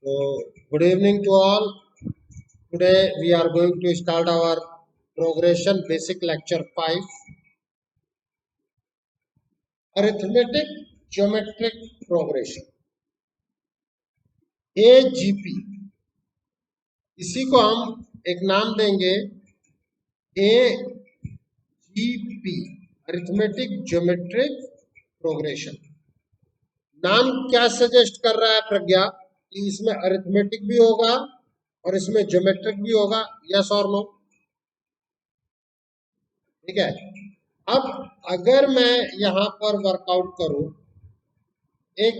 So, good evening to all. Today we are going to start our progression basic lecture 5, arithmetic geometric progression, AGP. इसी को हम एक नाम देंगे AGP, arithmetic geometric progression. नाम क्या सजेस्ट कर रहा है प्रज्ञा कि इसमें अरिथमेटिक भी होगा और इसमें ज्योमेट्रिक भी होगा, यस और नो? ठीक है। अब अगर मैं यहां पर वर्कआउट करूं एक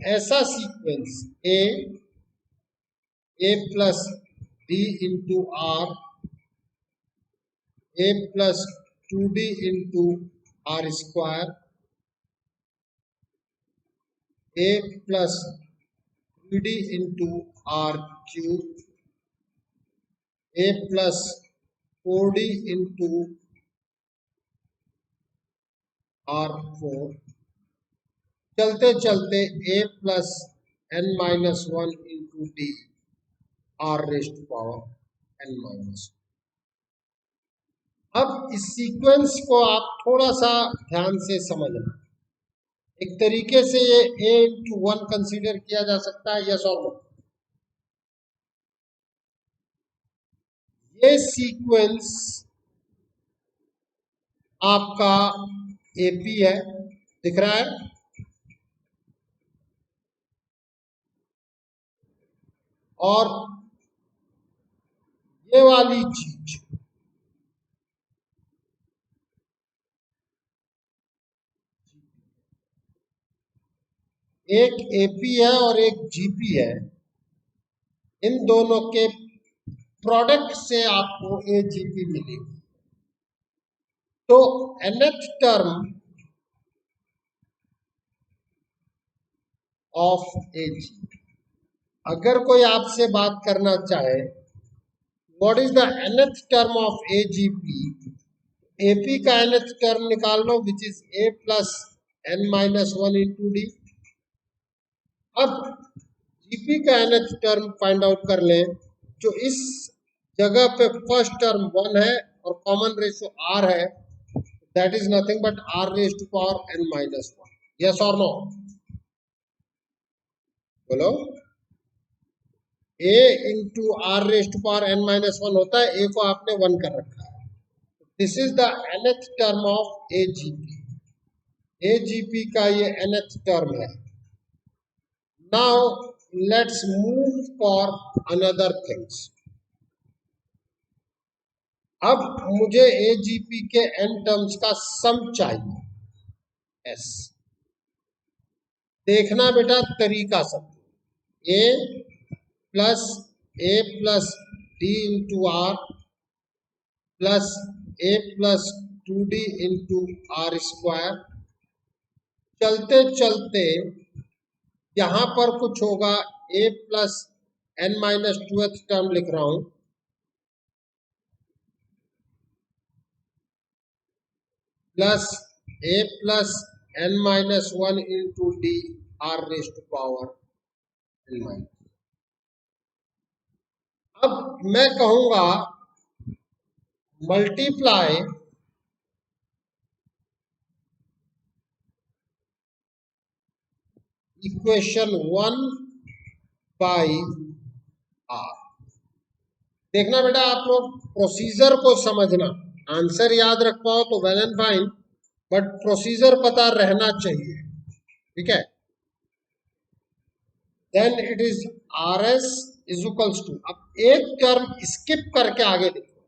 ऐसा sequence a plus d into r, a plus 2d into r square, a plus 3d into r cube, a plus 4d into r 4, चलते चलते a plus n minus 1 into d r raised power n minus. अब इस sequence को आप थोड़ा सा ध्यान से समझना। एक तरीके से ये a इंटू 1 कंसिडर किया जा सकता है, यस और नो? ये सीक्वेंस आपका एपी है, दिख रहा है? और ये वाली चीज एक एपी है और एक जीपी है। इन दोनों के प्रोडक्ट से आपको एजीपी मिलेगी। तो nth टर्म ऑफ एजी, अगर कोई आपसे बात करना चाहे what is the nth term of AGP, AP का nth टर्म निकाल लो which is a plus n minus 1 into d. अब जीपी का nth टर्म फाइंड आउट कर लें, जो इस जगह पे फर्स्ट टर्म 1 है और कॉमन रेशो r है, that is nothing but r raise to power n minus 1, yes और नो? बोलो। a into r raise to power n minus 1 होता है, a को आपने 1 कर रखा है। This is the nth term of AGP. AGP का ये nth टर्म है। Now let's move for another things. अब मुझे एजीपी के n टर्म्स का सम चाहिए, एस। देखना बेटा तरीका सब, a plus d into r plus a plus 2d into r square, चलते चलते यहां पर कुछ होगा, a plus n minus 2th term लिख रहा हूं, plus a plus n minus 1 into d r raise to power n minus. अब मैं कहूंगा मल्टीप्लाई इक्वेशन 1 बाई आर। देखना बेटा आप लोग प्रोसीजर को समझना, आंसर याद रख पाओ तो well and fine, but procedure पता रहना चाहिए, ठीक है? Then it is r s is equals to, अब एक टर्म स्किप करके आगे लिखो।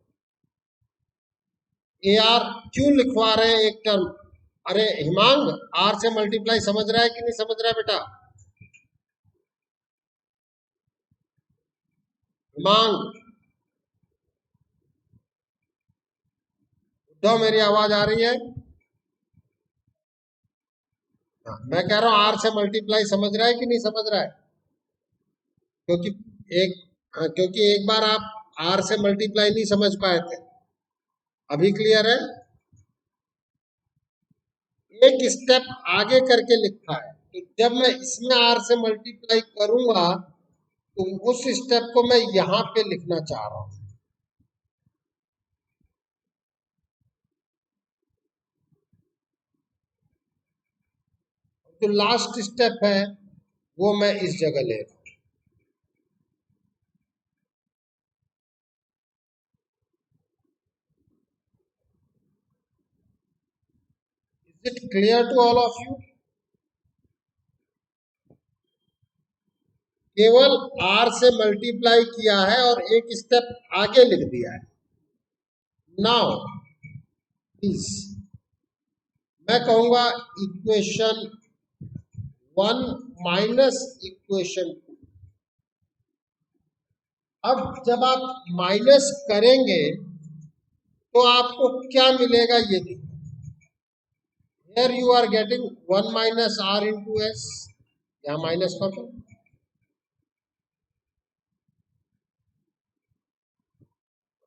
ए आर क्यों लिखवा रहे हैं एक टर्म? अरे हिमांग, आर से मल्टीप्लाई समझ रहा है कि नहीं समझ रहा है बेटा? हिमांग, उद्धव मेरी आवाज आ रही है? मैं कह रहा हूं आर से मल्टीप्लाई समझ रहा है कि नहीं समझ रहा है? क्योंकि क्योंकि एक बार आप आर से मल्टीप्लाई नहीं समझ पाए थे, अभी क्लियर है? एक स्टेप आगे करके लिखा है, तो जब मैं इसमें आर से मल्टीप्लाई करूंगा तो उस स्टेप को मैं यहां पे लिखना चाह रहा हूं। जो लास्ट स्टेप है वो मैं इस जगह ले रहा हूं। Is it clear to all of you? केवल r से मल्टीप्लाई किया है और एक स्टेप आगे लिख दिया है। नाउ प्लीज मैं कहूंगा इक्वेशन 1 माइनस इक्वेशन 2। अब जब आप माइनस करेंगे तो आपको क्या मिलेगा ये देखो। Here you are getting 1 minus r into s, यहाँ माइनस कर दो।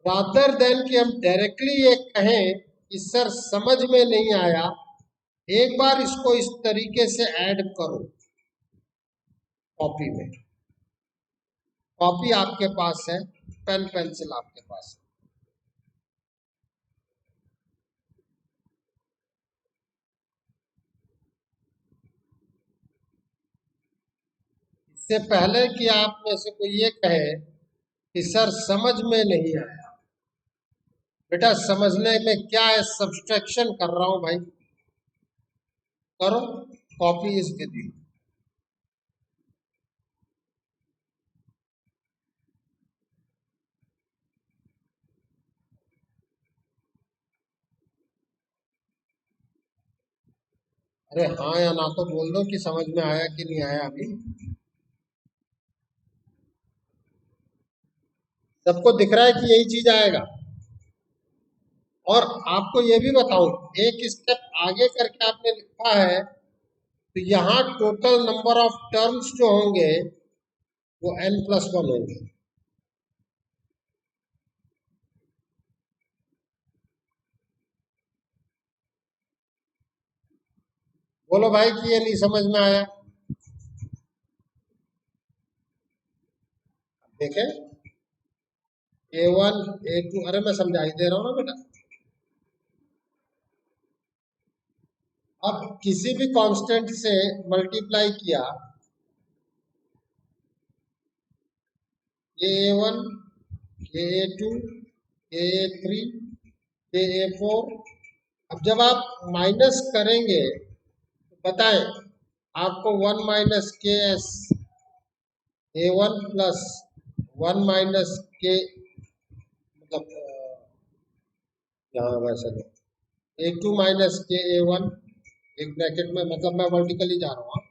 रादर देन कि हम डायरेक्टली ये कहें कि सर समझ में नहीं आया, एक बार इसको इस तरीके से ऐड करो कॉपी में। कॉपी आपके पास है, पेन पेंसिल आपके पास है। इससे पहले कि आप में से कोई ये कहे कि सर समझ में नहीं आया, बेटा समझने में क्या है, सब्सट्रैक्शन कर रहा हूं भाई, करो। Copy is with you. अरे हाँ या ना तो बोल दो कि समझ में आया कि नहीं आया। अभी सबको दिख रहा है कि यही चीज आएगा। और आपको ये भी बताऊं, एक स्टेप आगे करके आपने लिखा है तो यहाँ टोटल नंबर ऑफ टर्म्स जो होंगे वो n+1 होंगे। बोलो भाई कि ये नहीं समझ में आया। देखें a1 a2, अरे मैं समझाई दे रहा हूँ ना बेटा। अब किसी भी कांस्टेंट से मल्टीप्लाई किया, a1 a2 a3 a4। अब जब आप माइनस करेंगे तो बताएं आपको 1 माइनस के एस a1 प्लस 1 माइनस के, मतलब यहाँ वैसे नहीं, a2 माइनस के a1 एक ब्रैकेट में, मतलब मैं वर्टिकली जा रहा हूँ।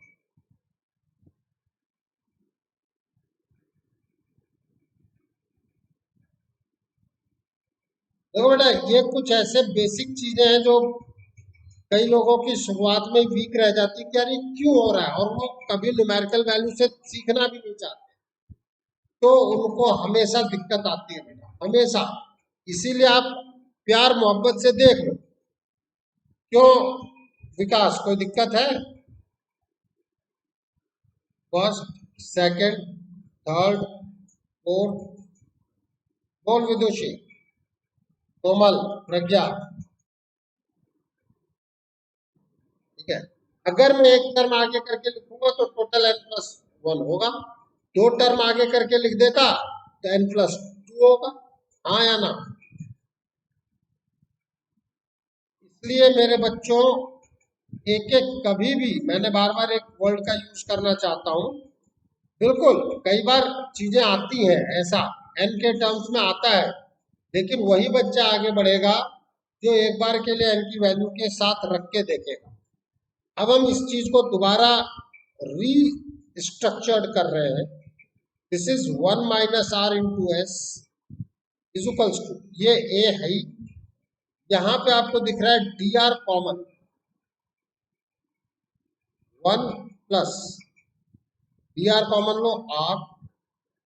देखो बेटा ये कुछ ऐसे बेसिक चीजें हैं जो कई लोगों की शुरुआत में वीक रह जाती है कि यार ये क्यों हो रहा है, और वो कभी न्यूमेरिकल वैल्यू से सीखना भी नहीं चाहते, तो उनको हमेशा दिक्कत आती है बेटा, हमेशा। इसीलिए आप प्यार मोहब्बत से देख लो। क्यों विकास, कोई दिक्कत है? फर्स्ट, सेकंड, थर्ड, फोर्थ, बोल विदुषी, कोमल, प्रज्ञा। ठीक है, अगर मैं एक टर्म आगे करके लिखूंगा तो टोटल n+1 होगा। दो टर्म आगे करके लिख देता तो n+2 होगा। हाँ या ना? इसलिए मेरे बच्चों एक एक कभी भी, मैंने बार बार एक वर्ड का यूज करना चाहता हूं, बिल्कुल कई बार चीजें आती हैं ऐसा, n के टर्म्स में आता है, लेकिन वही बच्चा आगे बढ़ेगा जो एक बार के लिए n की वैल्यू के साथ रख के देखेगा। अब हम इस चीज को दोबारा रीस्ट्रक्चर्ड कर रहे हैं। This is 1 minus r into s is equals to, ये ए है, यहाँ पे आपको दिख रहा है d r common, 1 plus d r common लो, आर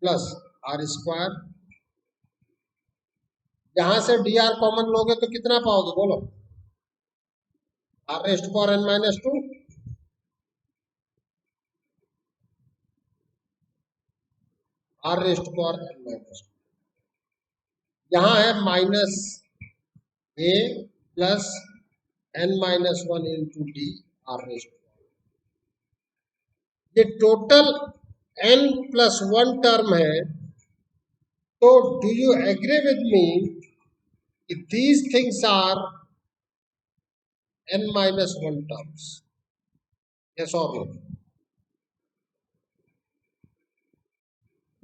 प्लस आर स्क्वायर। यहां से डी आर कॉमन लोगे तो कितना पाओगे बोलो? R raised power n-2। r raised power n minus, यहाँ है minus a plus n minus 1 into d r raised power. ये टोटल n प्लस 1 टर्म है। तो do you agree with me these things are n minus 1 terms? Yes और no?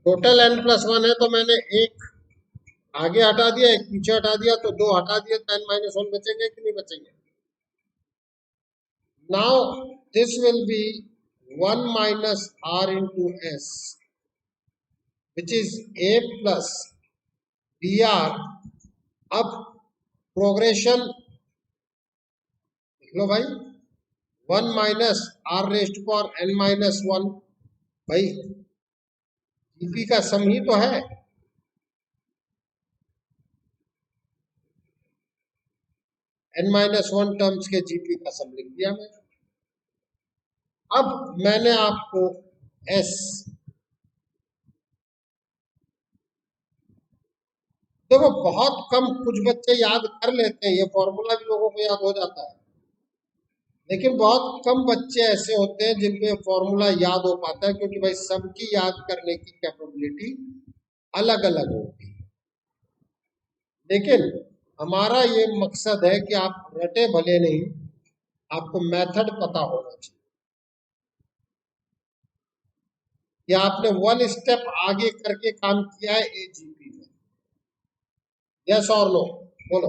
Total n plus 1 है, तो मैंने एक आगे हटा दिया, एक पीछे हटा दिया, तो दो हटा दिया, तो n माइनस 1 बचेंगे कि नहीं बचेंगे? Now this will be 1 minus r into s which is a plus dr। अब प्रोग्रेशन लिख लो भाई, 1 minus r raised power n minus 1, भाई जीपी का सम ही तो है। n माइनस 1 टर्म्स के जीपी का सम लिख दिया मैंने। अब मैंने आपको s, देखो बहुत कम कुछ बच्चे याद कर लेते हैं, ये फॉर्मूला भी लोगों को याद हो जाता है, लेकिन बहुत कम बच्चे ऐसे होते हैं जिनको ये फॉर्मूला याद हो पाता है, क्योंकि भाई सबकी याद करने की कैपेबिलिटी अलग अलग होती है। लेकिन हमारा ये मकसद है कि आप रटे भले नहीं, आपको मेथड पता होना चाहिए कि आपने 1 स्टेप आगे करके काम किया है एजीपी में। यस और नो बोलो?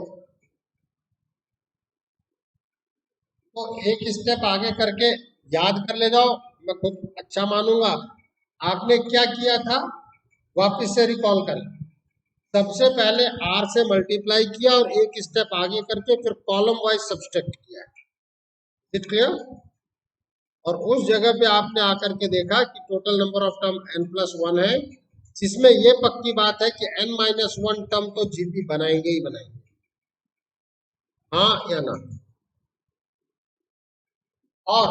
तो एक स्टेप आगे करके याद कर ले जाओ, मैं खुद अच्छा मानूंगा। आपने क्या किया था वापस से रिकॉल कर, सबसे पहले r से मल्टीप्लाई किया और एक स्टेप आगे करके फिर कॉलम वाइज सब्सट्रैक्ट किया। It clear? और उस जगह पे आपने आकर के देखा कि total number of term n plus 1 है, जिसमें ये पक्की बात है कि n माइनस 1 टर्म तो जीपी बनाएंगे ही बनाएंगे, हाँ या ना? और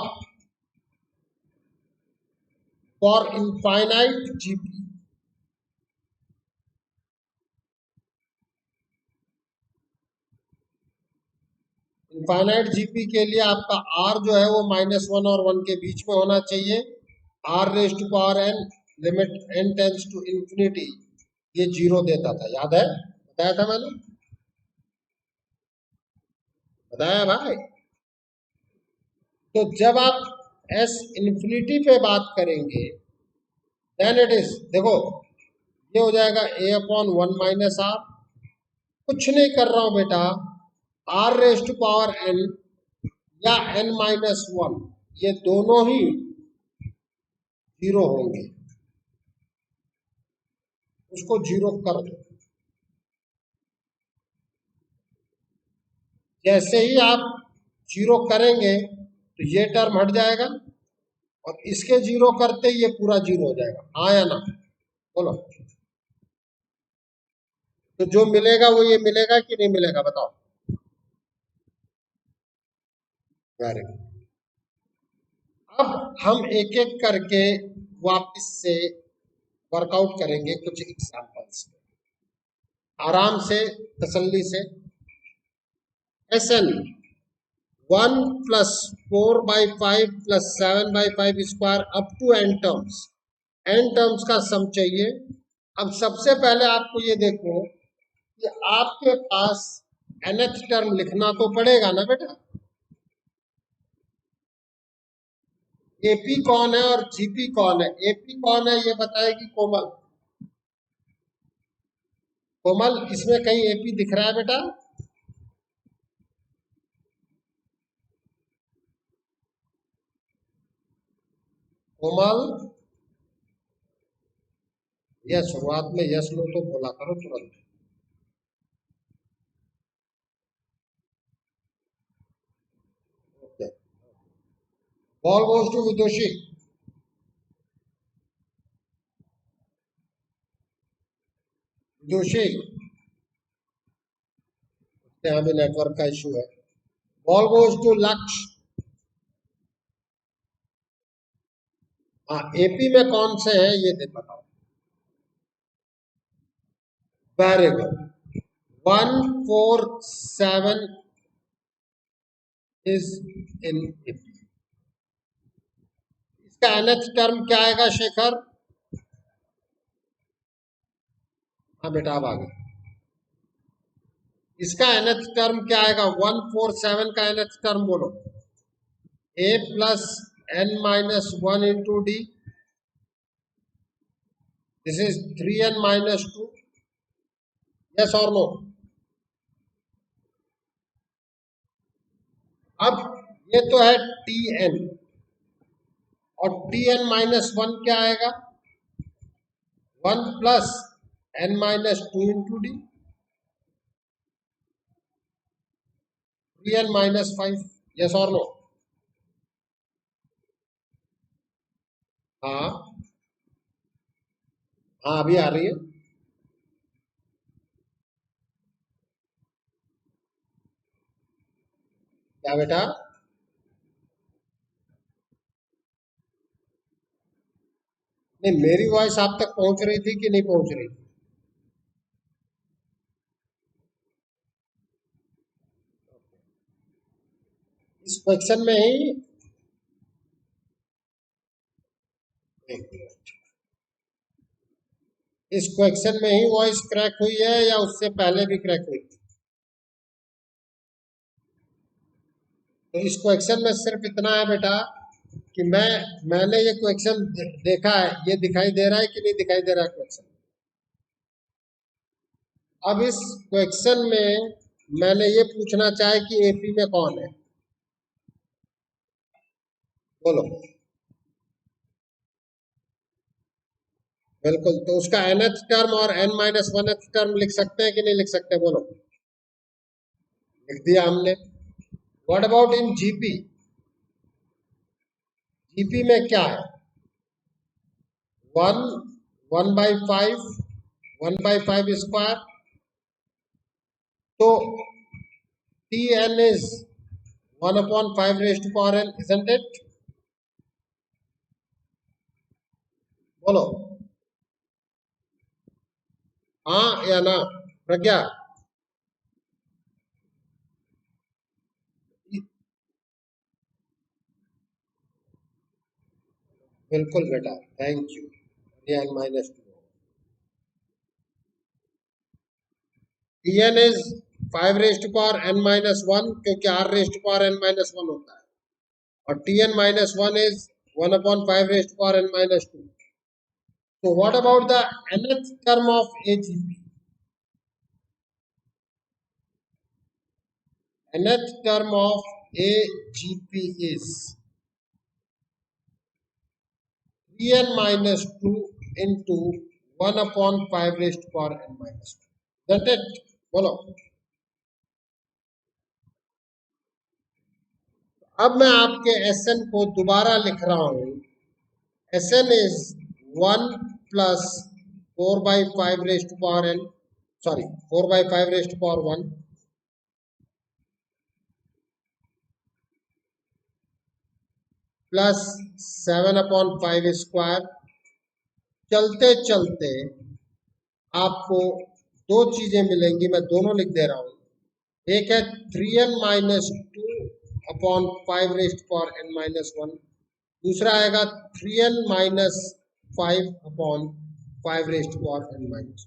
for infinite GP, infinite GP के लिए आपका r जो है वो -1 और 1 के बीच में होना चाहिए। r raise to power n limit n tends to infinity, ये 0 देता था, याद है? बताया था मैंने, बताया भाई। तो जब आप s इंफिनिटी पे बात करेंगे देन इट इज, देखो ये हो जाएगा a अपॉन 1 माइनस r। कुछ नहीं कर रहा हूं बेटा, r raise to power n या n माइनस 1, ये दोनों ही 0 होंगे, उसको 0 कर दो। जैसे ही आप 0 करेंगे तो ये टर्म हट जाएगा और इसके 0 करते ही ये पूरा 0 हो जाएगा, हाँ या ना? बोलो। तो जो मिलेगा वो ये मिलेगा कि नहीं मिलेगा, बताओ? Very good. अब हम एक एक करके वापस से वर्कआउट करेंगे कुछ एग्जांपल्स, आराम से तसल्ली से। Sn 1 plus 4/5 plus 7/5 square up to n terms, n terms का सम चाहिए। अब सबसे पहले आपको ये देखो कि आपके पास nth टर्म लिखना तो पड़ेगा ना बेटा। एपी कौन है और जीपी कौन है? एपी कौन है ये बताएगी कोमल। कोमल, इसमें कहीं एपी दिख रहा है बेटा? कोमल, यह शुरुआत में यस नो तो बोला करो तुरंत। बॉल गोज टू विदुषी। विदुषी, यहाँ भी नेटवर्क का इशू है। बॉल गोज टू लक्ष्य। हाँ, एपी में कौन से हैं ये दे बताओ। Variable 147 is in AP. इसका nth टर्म क्या आएगा शेखर? हाँ बेटा अब आ गए। इसका nth टर्म क्या आएगा? 147 का nth टर्म बोलो। a plus n minus 1 into D, this is 3n minus 2। Yes और नो? अब ये तो है tn, और tn माइनस 1 क्या आएगा? 1 plus n minus 2 into D, 3n minus 5। Yes और नो? हाँ हाँ अभी आ रही है। क्या बेटा? नहीं, मेरी वॉइस आप तक पहुंच रही थी कि नहीं पहुंच रही थी? इस क्वेश्चन में ही एक मिनट, इस क्वेश्चन में ही वॉइस क्रैक हुई है या उससे पहले भी क्रैक हुई थी? तो इस क्वेश्चन में सिर्फ इतना है बेटा कि मैंने ये क्वेश्चन देखा है, ये दिखाई दे रहा है कि नहीं दिखाई दे रहा है क्वेश्चन? अब इस क्वेश्चन में मैंने ये पूछना चाहे कि एपी में कौन है, बोलो। बिल्कुल, तो उसका nth टर्म और n माइनस 1th टर्म लिख सकते हैं कि नहीं लिख सकते, बोलो। लिख दिया हमने। What about in GP? GP में क्या है? 1, 1/5, 1/5 स्क्वायर, तो tn is 1/5 raised to power n, isn't it? बोलो हाँ या ना प्रज्ञा? बिल्कुल बेटा, thank you. n minus 2, tn is 5 raised to power n minus 1, क्योंकि r raised to power n minus 1 होता है, और tn minus 1 is 1/5 raised to power n minus 2। तो what about the nth term of AGP? nth term of AGP is 3n minus 2 into 1/5 raised to power n minus 2. That it? बोलो। अब मैं आपके Sn को दोबारा लिख रहा हूं। Sn is 1 plus 4/5 raised to power n, sorry 4/5 raised to power 1 plus 7/5 square. चलते चलते आपको दो चीजें मिलेंगी, मैं दोनों लिख दे रहा हूं। एक है 3n minus 2/5 rest power n minus 1, दूसरा आएगा 3n minus 5/5 rest power n minus.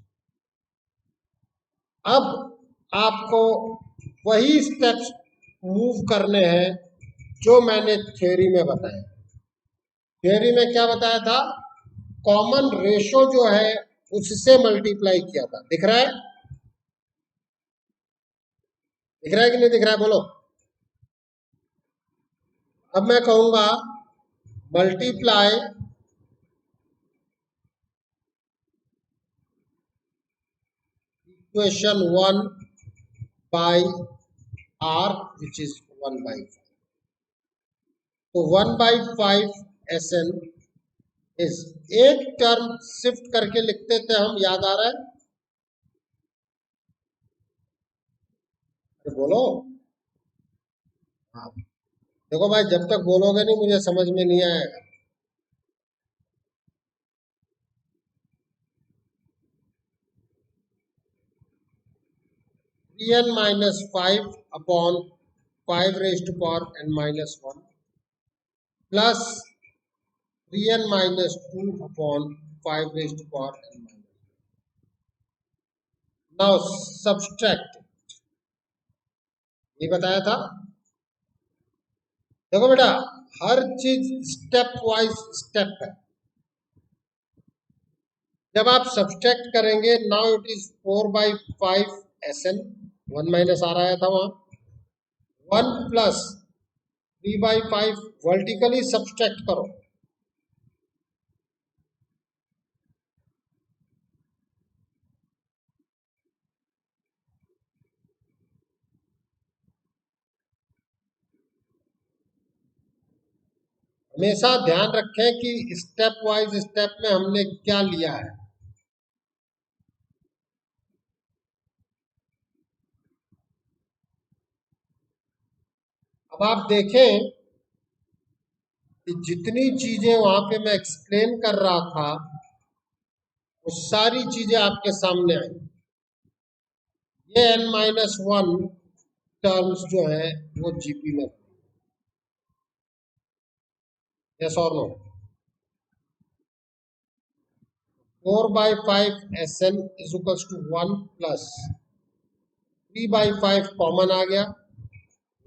अब आपको वही स्टेप्स मूव करने हैं जो मैंने थ्योरी में बताया। थ्योरी में क्या बताया था? कॉमन रेशो जो है उससे मल्टीप्लाई किया था। दिख रहा है? दिख रहा है कि नहीं दिख रहा है, बोलो। अब मैं कहूंगा multiply equation 1 by r which is 1/5। तो 1/5 Sn इज, एक टर्म शिफ्ट करके लिखते थे हम, याद आ रहा है? तो बोलो। हाँ देखो भाई, जब तक बोलोगे नहीं मुझे समझ में नहीं आएगा। 3n minus 5 upon 5 raised to power n minus 1 plus 3n minus 2 upon 5 raised to power n minus 1. Now subtract. ये बताया था। देखो बेटा, हर चीज स्टेप वाइज स्टेप है। जब आप सब्सट्रैक्ट करेंगे, now it is 4/5 SN, 1 minus आ रहा था वहां, 1 प्लस 3/5 वर्टिकली सब्सट्रैक्ट करो, हमेशा ध्यान रखें कि स्टेप वाइज स्टेप में हमने क्या लिया है। अब आप देखें कि जितनी चीजें वहां पे मैं एक्सप्लेन कर रहा था, वो सारी चीजें आपके सामने आई। ये n-1 टर्म्स जो है वो जीपी में, यस और no. 4/5 SN is equals to 1 plus 3/5 common आ गया,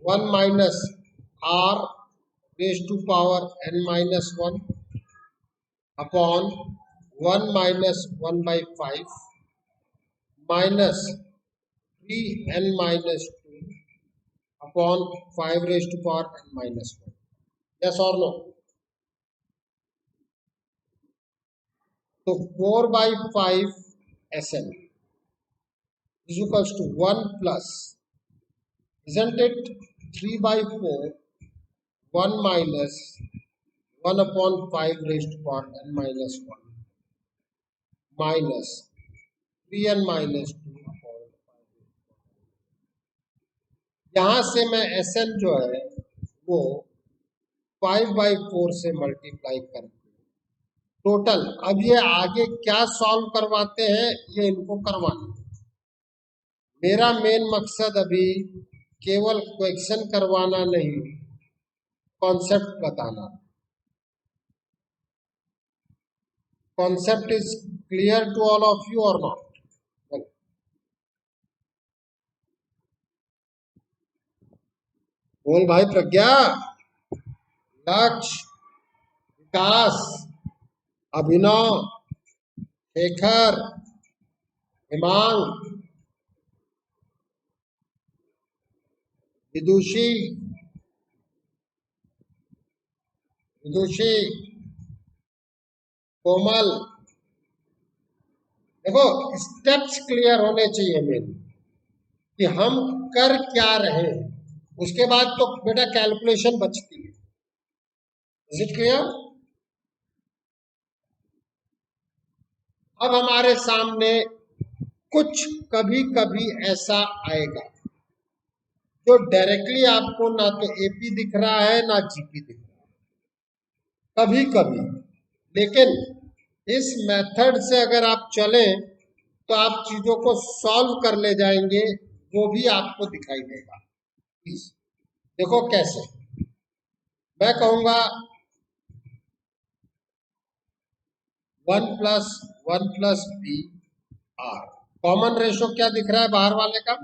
1 minus r raise to power n minus 1 upon 1 minus 1/5 minus 3n minus 2 upon 5 raise to power n minus 1, yes और नो। तो 4/5 SN is equals to 1 plus, isn't it, 3/4, 1 minus 1 upon 5 raised to power n minus 1 minus 3n minus 2 upon 5। यहाँ से मैं SN जो है वो 5/4 से multiply करके टोटल, अब ये आगे क्या सॉल्व करवाते हैं ये इनको करवाना। मेरा मेन मकसद अभी केवल क्वेश्चन करवाना नहीं, कॉन्सेप्ट बताना। Concept is clear to all of you और नॉट? बोल भाई प्रज्ञा, लक्ष्य, विकास, अभिनव, शेखर, हिमांग, विदुषी, कोमल। देखो, स्टेप्स क्लियर होने चाहिए मेरे कि हम कर क्या रहे हैं, उसके बाद तो बेटा कैलकुलेशन बचती है। Is it clear? अब हमारे सामने कुछ कभी कभी ऐसा आएगा जो डायरेक्टली आपको ना तो एपी दिख रहा है ना जीपी दिख रहा है, कभी कभी। लेकिन इस मेथड से अगर आप चलें तो आप चीजों को सॉल्व कर ले जाएंगे, वो भी आपको दिखाई देगा। देखो कैसे, मैं कहूंगा 1 plus b r, common ratio क्या दिख रहा है बाहर वाले का?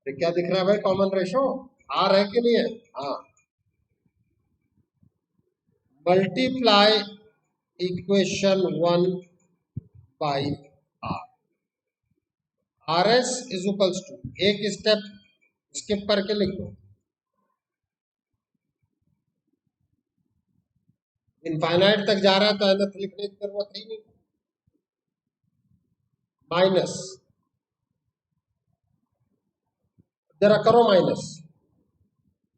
क्या दिख रहा है भाई? कॉमन रेशो आर है कि नहीं है? हाँ। Multiply equation 1 by r, r s is equals to, एक स्टेप स्किप करके लिख दो, इनफाइनाइट तक जा रहा है तो एनथ लिखने की जरूरत ही नहीं, माइनस, जरा करो minus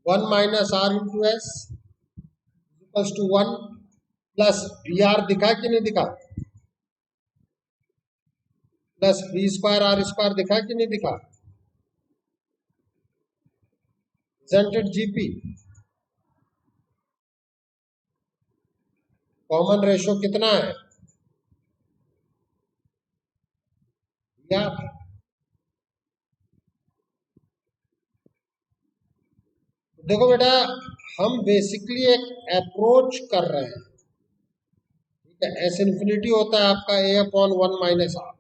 1 minus r into s equals to 1 plus b r, दिखा कि नहीं दिखा? Plus b square r square, दिखा कि नहीं दिखा? Isn't it GP? Common ratio कितना है? या देखो बेटा, हम बेसिकली एक अप्रोच कर रहे हैं, ठीक है। एस इन्फिनिटी होता है आपका a upon one minus r,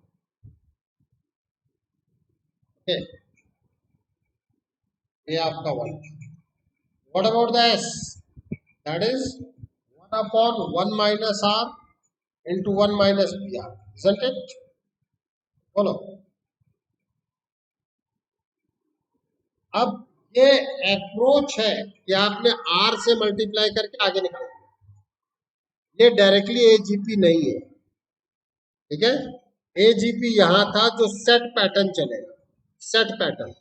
ठीक है, ये आपका one. What about the s? That is one upon one minus r into one minus p r, isn't it? बोलो। अब ये अप्रोच है कि आपने आर से मल्टीप्लाई करके आगे निकाल दिया, ये डायरेक्टली एजीपी नहीं है, ठीक है। एजीपी यहां था जो सेट पैटर्न चलेगा, सेट पैटर्न,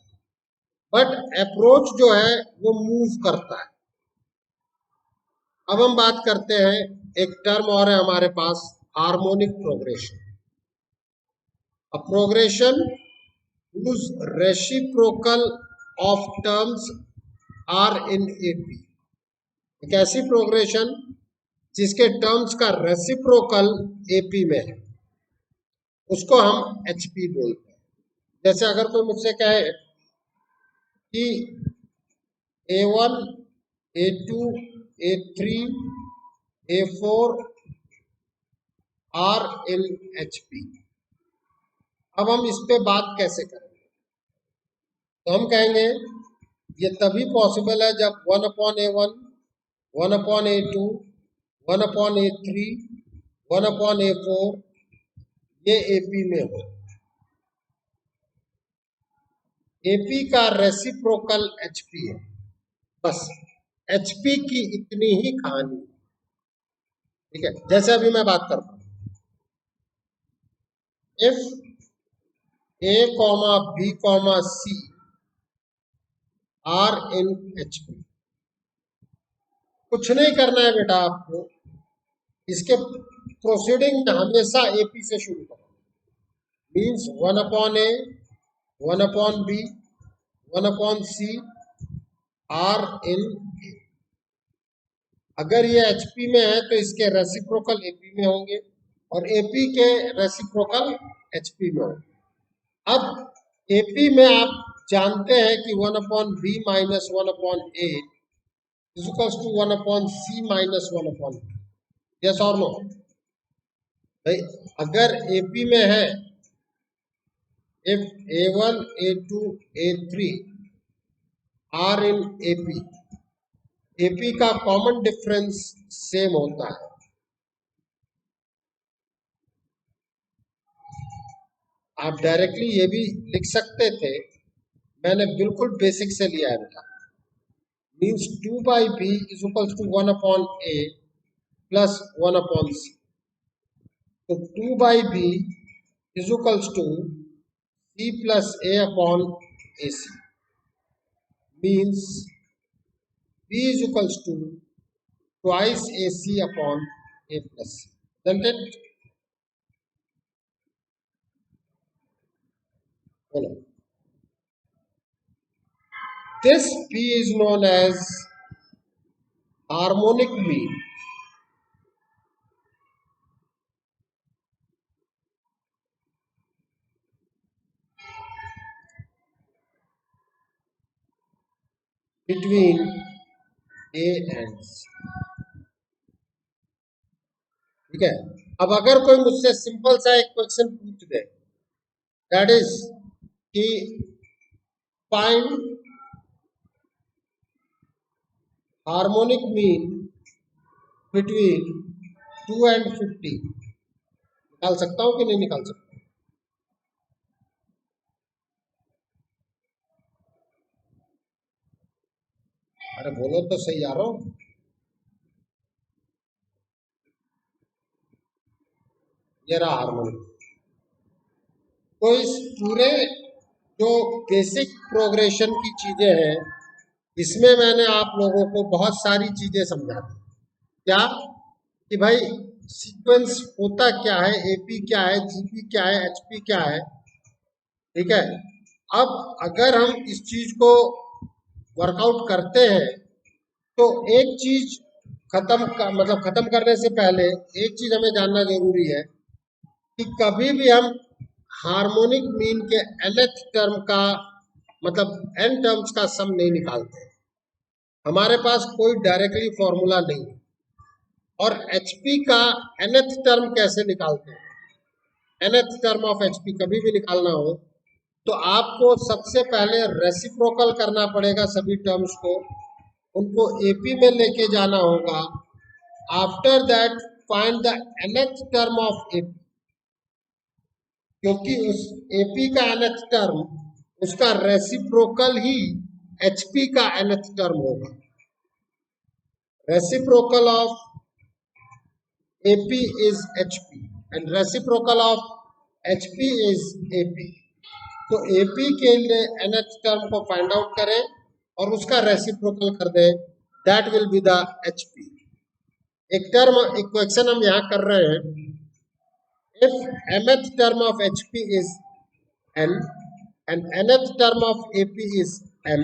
बट अप्रोच जो है वो मूव करता है। अब हम बात करते हैं, एक टर्म और है हमारे पास, harmonic progression. A progression whose reciprocal of terms are in AP, एक ऐसी प्रोग्रेशन जिसके टर्म्स का रेसिप्रोकल एपी में है, उसको हम एचपी बोलते हैं। जैसे अगर कोई मुझसे कहे कि A1, A2, A3, A4 are in HP, अब हम इस पे बात कैसे करेंगे? तो हम कहेंगे ये तभी पॉसिबल है जब 1/A1, 1/A2, 1/A3, 1/A4 ये एपी में हो। एपी का रेसिप्रोकल एचपी है, बस एचपी की इतनी ही कहानी, ठीक है। जैसे अभी मैं बात करता हूं, if a comma b comma c are in HP, कुछ नहीं करना है बेटा आपको, इसके प्रोसीडिंग में हमेशा एपी से शुरू करो। Means 1/A, 1/B, 1/C are in A. अगर ये एचपी में है तो इसके रेसिप्रोकल एपी में होंगे, और एपी के रेसिप्रोकल एचपी में होंगे। अब एपी में आप जानते हैं कि 1/B minus 1/A is equals to 1/C minus 1/B, yes और नो? भाई अगर एपी में है, if A1, A2, A3 are in AP, AP का कॉमन डिफरेंस सेम होता है। आप डायरेक्टली ये भी लिख सकते थे, मैंने बिल्कुल बेसिक से लिया है बेटा। Means 2/B is equals to 1/A plus 1/C। तो 2/B is equals to C plus A upon AC, means B is equals to twice AC upon A plus C, isn't it? Hello. This P is known as harmonic mean between A and C, ठीक है। अब अगर कोई मुझसे simple सा एक question पूछ दे, that is कि find harmonic mean between 2 and 50, निकाल सकता हूं कि नहीं निकाल सकता? अरे बोलो तो सही यारो। ये रहा हार्मोनिक। तो इस पूरे जो बेसिक प्रोग्रेशन की चीजें हैं, इसमें मैंने आप लोगों को बहुत सारी चीजें समझा दी। क्या कि भाई सीक्वेंस होता क्या है, एपी क्या है, जीपी क्या है, एचपी क्या है, ठीक है। अब अगर हम इस चीज को वर्कआउट करते हैं तो एक चीज मतलब खत्म करने से पहले एक चीज हमें जानना जरूरी है कि कभी भी हम हार्मोनिक मीन के nth टर्म का मतलब n टर्म्स का सम नहीं निकालते। हमारे पास कोई डायरेक्टली फॉर्मूला नहीं है। और HP का nth टर्म कैसे निकालते हैं? nth टर्म ऑफ HP कभी भी निकालना हो तो आपको सबसे पहले रेसिप्रोकल करना पड़ेगा सभी टर्म्स को, उनको AP में लेके जाना होगा। After that find the nth term of AP, क्योंकि उस AP का nth टर्म उसका रेसिप्रोकल ही HP का nth टर्म होगा। Reciprocal of AP is HP and reciprocal of HP is AP. तो AP के लिए nth टर्म को फाइंड आउट करें और उसका रेसिप्रोकल कर दें, that will be the HP। एक टर्म इक्वेशन हम यहाँ कर रहे हैं, if mth term of HP is n and nth term of AP is m,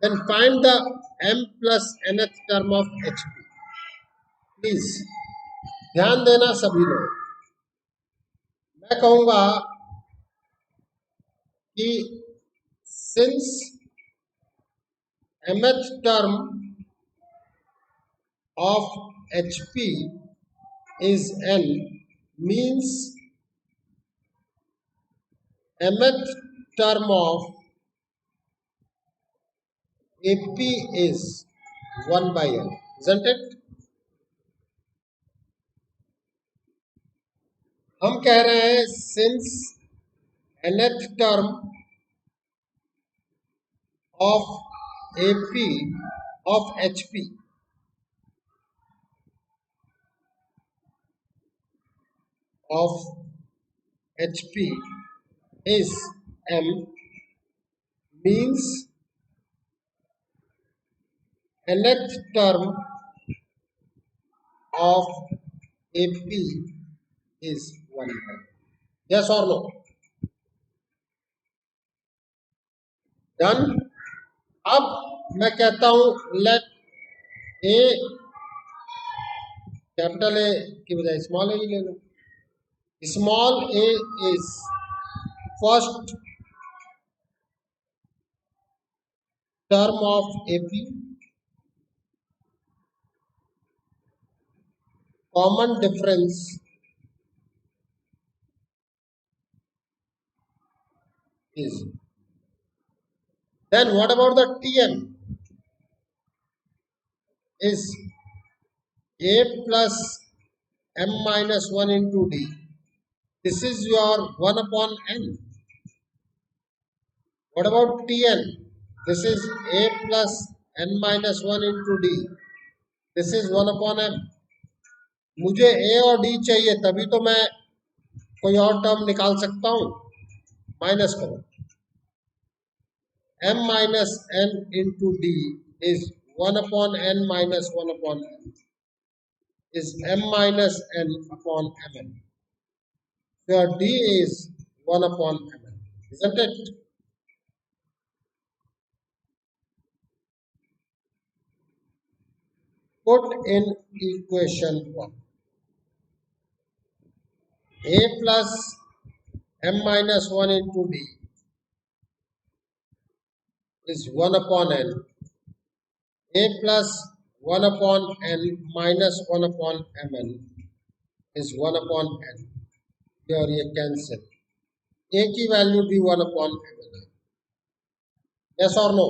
then find the m plus nth term of HP. Please ध्यान देना सभी लोग। मैं कहूंगा कि since mth term of HP is n means mth term of AP is 1 by n, isn't it? हम कह रहे हैं since nth term of AP of HP of HP is m means nth term of AP is 1 by. Yes or no? Done. अब मैं कहता हूं late A, capital A की बजाय स्मॉल ए ही ले लो। Small a is first term of AP, common difference is. Then what about the Tn? Is a plus m minus 1 into d. This is your 1 upon n. What about Tn? This is a plus n minus 1 into d. This is 1 upon m. मुझे a और d चाहिए तभी तो मैं कोई और term निकाल सकता हूं। माइनस करो, m minus n into d is 1 upon n minus 1 upon n is m minus n upon mn. So d is 1 upon mn, isn't it? Put in equation 1. A plus m minus 1 into d is 1 upon n. A plus 1 upon n minus 1 upon mn is 1 upon n. Here ये cancel. A की value भी 1 upon mn है। Yes or no?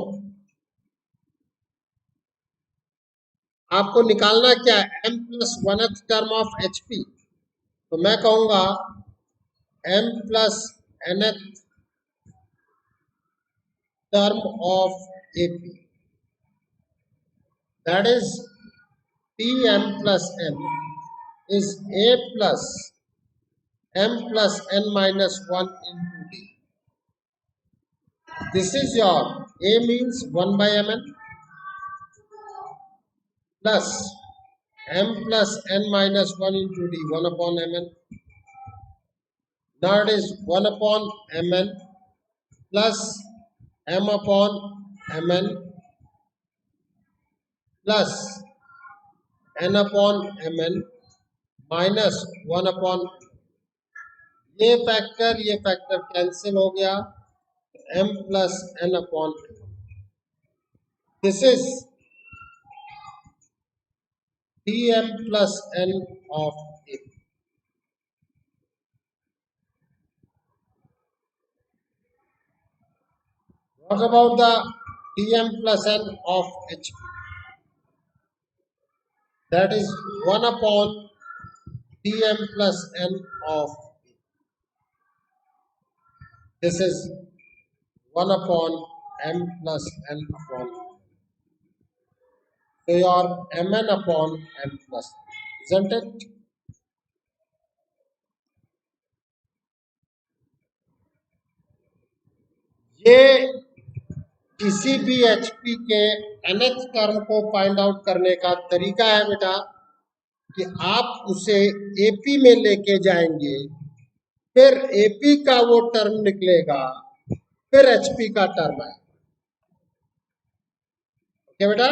आपको निकालना क्या है? m plus 1th term of HP। तो मैं कहूंगा m plus nth term of AP, that is Tm plus n is a plus m plus n minus 1 into d. This is your a means 1 by mn plus m plus n minus 1 into d, 1 upon mn. Now it is 1 upon mn plus m upon mn plus n upon mn minus 1 upon ये factor cancel हो गया, m plus n upon this is dm plus n of a. What about the dm plus n of HP? That is 1 upon dm plus n of a. This is 1 upon m plus n upon a. So your mn upon m plus, isn't it? ये किसी भी HP के nth term को find out करने का तरीका है बेटा, कि आप उसे AP में लेके जाएंगे, फिर AP का वो टर्म निकलेगा, फिर HP का टर्म है। ओके बेटा।